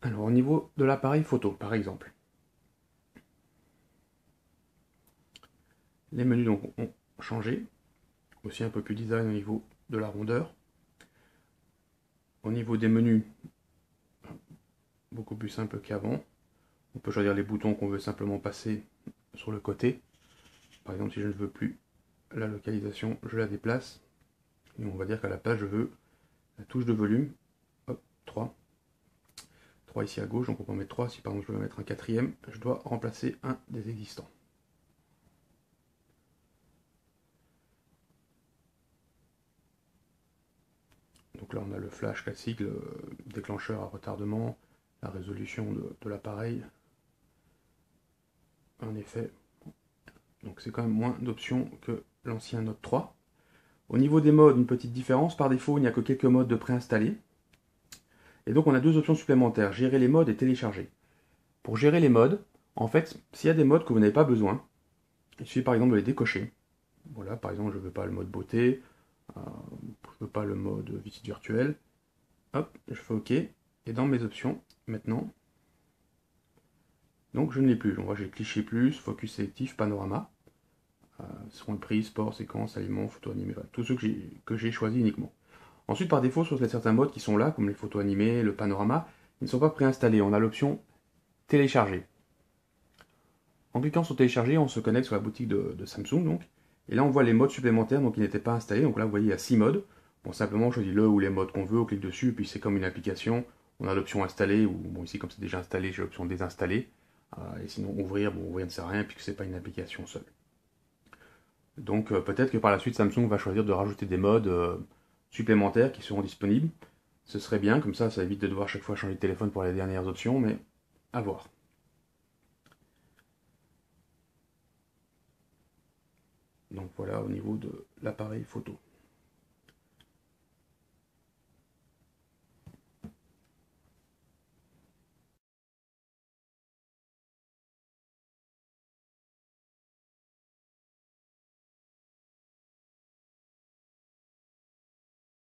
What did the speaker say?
Alors au niveau de l'appareil photo, par exemple, les menus donc, ont changé, aussi un peu plus design au niveau de la rondeur. Au niveau des menus, beaucoup plus simple qu'avant. On peut choisir les boutons qu'on veut simplement passer sur le côté. Par exemple, si je ne veux plus la localisation, je la déplace. Et on va dire qu'à la place, je veux la touche de volume. Hop, 3. 3 ici à gauche, donc on peut en mettre 3. Si par exemple je veux mettre un quatrième, je dois remplacer un des existants. Donc là on a le flash classique, le déclencheur à retardement, la résolution de l'appareil. En effet, donc c'est quand même moins d'options que l'ancien Note 3. Au niveau des modes, une petite différence. Par défaut, il n'y a que quelques modes de préinstallés. Et donc on a deux options supplémentaires, gérer les modes et télécharger. Pour gérer les modes, en fait, s'il y a des modes que vous n'avez pas besoin, il suffit par exemple de les décocher. Voilà, par exemple, je ne veux pas le mode beauté, je ne veux pas le mode visite virtuelle. Hop, je fais OK. Et dans mes options, maintenant, donc je ne l'ai plus. Donc j'ai cliché plus, focus sélectif, panorama. Seront prise, sport, séquence, aliments, photo animée, enfin, tous ceux que j'ai choisis uniquement. Ensuite, par défaut, sur certains modes qui sont là, comme les photos animées, le panorama, ils ne sont pas préinstallés. On a l'option télécharger. En cliquant sur télécharger, on se connecte sur la boutique de Samsung, donc. Et là, on voit les modes supplémentaires donc, qui n'étaient pas installés. Donc là, vous voyez, il y a 6 modes. Bon, simplement, on choisit le ou les modes qu'on veut, on clique dessus, puis c'est comme une application. On a l'option installer, ou bon, ici, comme c'est déjà installé, j'ai l'option désinstaller. Et sinon, ouvrir, bon, ouvrir ne sert à rien, puisque c'est pas une application seule. Donc peut-être que par la suite, Samsung va choisir de rajouter des modes supplémentaires qui seront disponibles. Ce serait bien, comme ça évite de devoir chaque fois changer de téléphone pour les dernières options, mais à voir. Donc voilà au niveau de l'appareil photo.